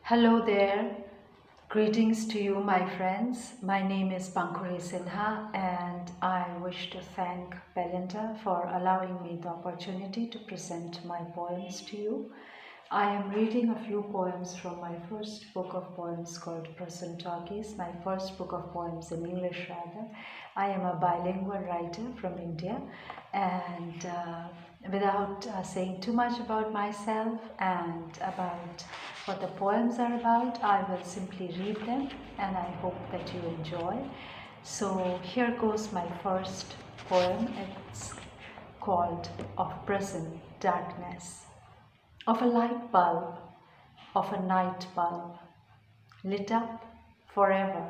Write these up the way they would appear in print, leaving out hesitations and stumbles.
Hello there. Greetings to you, my friends. My name is Pankuri Sinha, and I wish to thank Belinda for allowing me the opportunity to present my poems to you. I am reading a few poems from my first book of poems called Prasun Talkies, my first book of poems in English rather. I am a bilingual writer from India, and without saying too much about myself and about what the poems are about, I will simply read them and I hope that you enjoy. So here goes my first poem. It's called Of Prison Darkness. Of a light bulb, of a night bulb, lit up forever,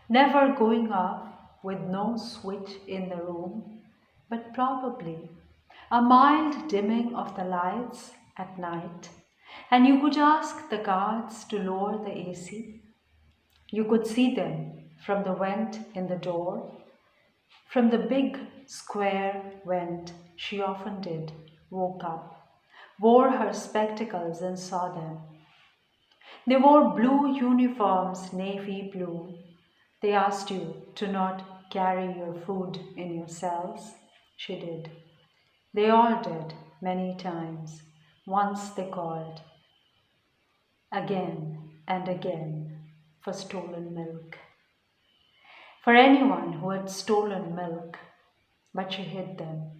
never going off with no switch in the room, but probably a mild dimming of the lights at night, and you could ask the guards to lower the AC. You could see them from the vent in the door, from the big square vent she often did, woke up, wore her spectacles and saw them. They wore blue uniforms, navy blue. They asked you to not carry your food in your cells. She did. They all did, many times. Once they called, again and again, for stolen milk. For anyone who had stolen milk, but she hid them.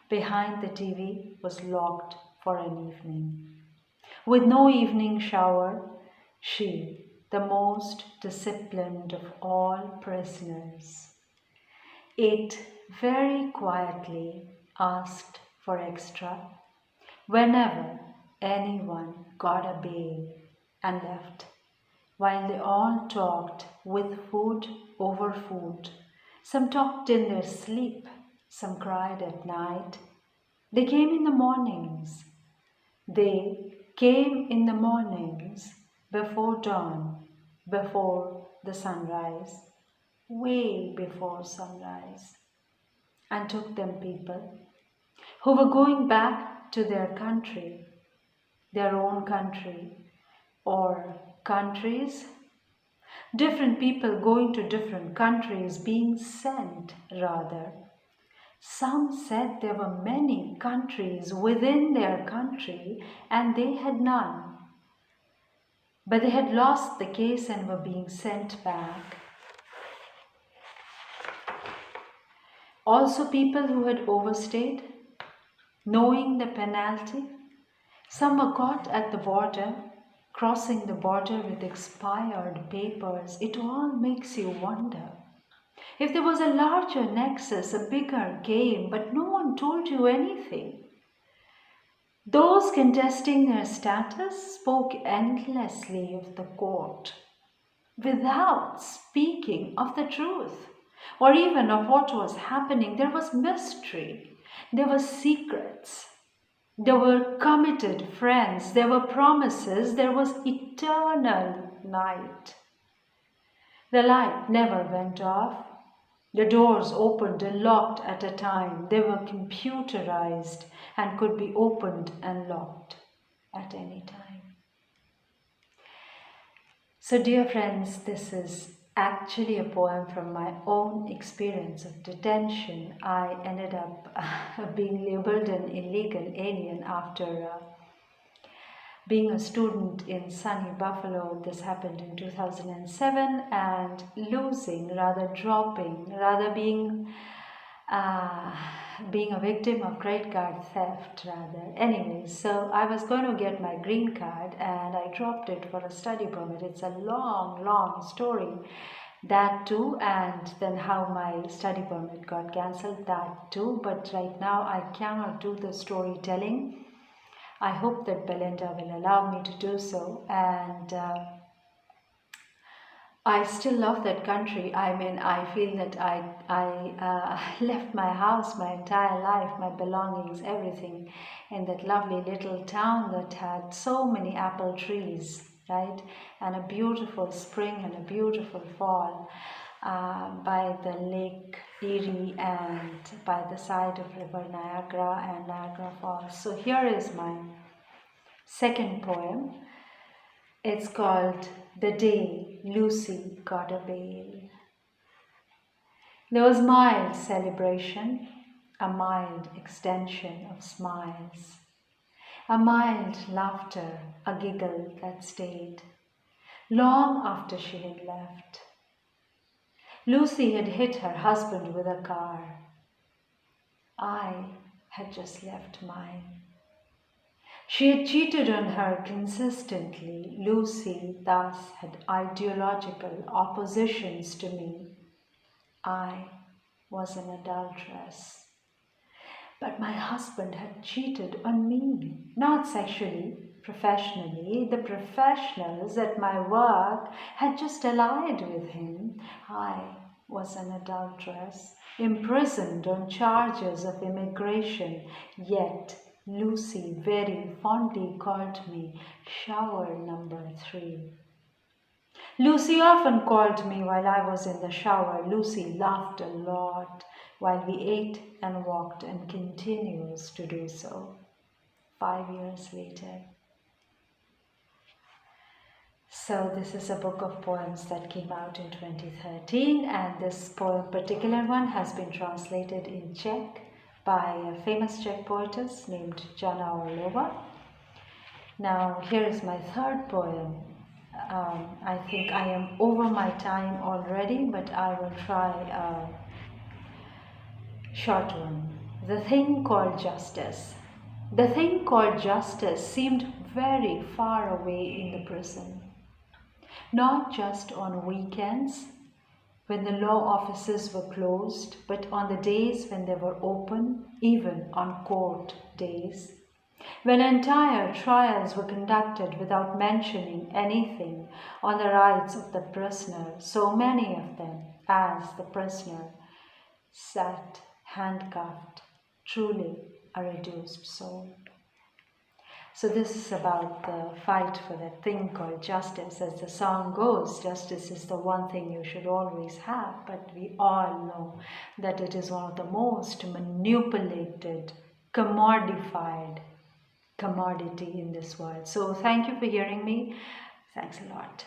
Behind the TV was locked for an evening. With no evening shower, she, the most disciplined of all prisoners, ate very quietly, asked for extra, whenever anyone got a bail and left, while they all talked with food over food. Some talked in their sleep, some cried at night. They came in the mornings. They came in the mornings before dawn, before the sunrise, way before sunrise, and took them people who were going back to their country, their own country, or countries. Different people going to different countries, being sent rather. Some said there were many countries within their country and they had none. But they had lost the case and were being sent back. Also people who had overstayed, knowing the penalty. Some were caught at the border, crossing the border with expired papers. It all makes you wonder. If there was a larger nexus, a bigger game, but no one told you anything. Those contesting their status spoke endlessly of the court, without speaking of the truth, or even of what was happening. There was mystery, there were secrets, there were committed friends, there were promises, there was eternal night. The light never went off. The doors opened and locked at a time. They were computerized and could be opened and locked at any time. So, dear friends, this is actually a poem from my own experience of detention. I ended up being labeled an illegal alien after being a student in sunny Buffalo. This happened in 2007, and losing, rather dropping, rather being a victim of credit card theft rather. Anyways, so I was going to get my green card and I dropped it for a study permit. It's a long story, that too, and then how my study permit got cancelled, that too. But right now I cannot do the storytelling. I hope that Belinda will allow me to do so, and I still love that country. I mean, I feel that I left my house, my entire life, my belongings, everything in that lovely little town that had so many apple trees, right? And a beautiful spring and a beautiful fall by the Lake Erie and by the side of River Niagara and Niagara Falls. So here is my second poem. It's called The Day Lucy Got a Bail. There was mild celebration, a mild extension of smiles, a mild laughter, a giggle that stayed long after she had left. Lucy had hit her husband with a car. I had just left mine. She had cheated on her consistently. Lucy thus had ideological oppositions to me. I was an adulteress. But my husband had cheated on me, not sexually, professionally. The professionals at my work had just allied with him. I was an adulteress, imprisoned on charges of immigration, yet Lucy very fondly called me shower number 3. Lucy often called me while I was in the shower. Lucy laughed a lot while we ate and walked and continues to do so 5 years later. So this is a book of poems that came out in 2013, and this particular one has been translated in Czech by a famous Czech poetess named Jana Orlova. Now here is my third poem. I think I am over my time already, but I will try a short one. The Thing Called Justice. The thing called justice seemed very far away in the prison. Not just on weekends, when the law offices were closed, but on the days when they were open, even on court days, when entire trials were conducted without mentioning anything on the rights of the prisoner, so many of them, as the prisoner sat handcuffed, truly a reduced soul. So this is about the fight for that thing called justice. As the song goes, justice is the one thing you should always have, but we all know that it is one of the most manipulated, commodified commodity in this world. So thank you for hearing me. Thanks a lot.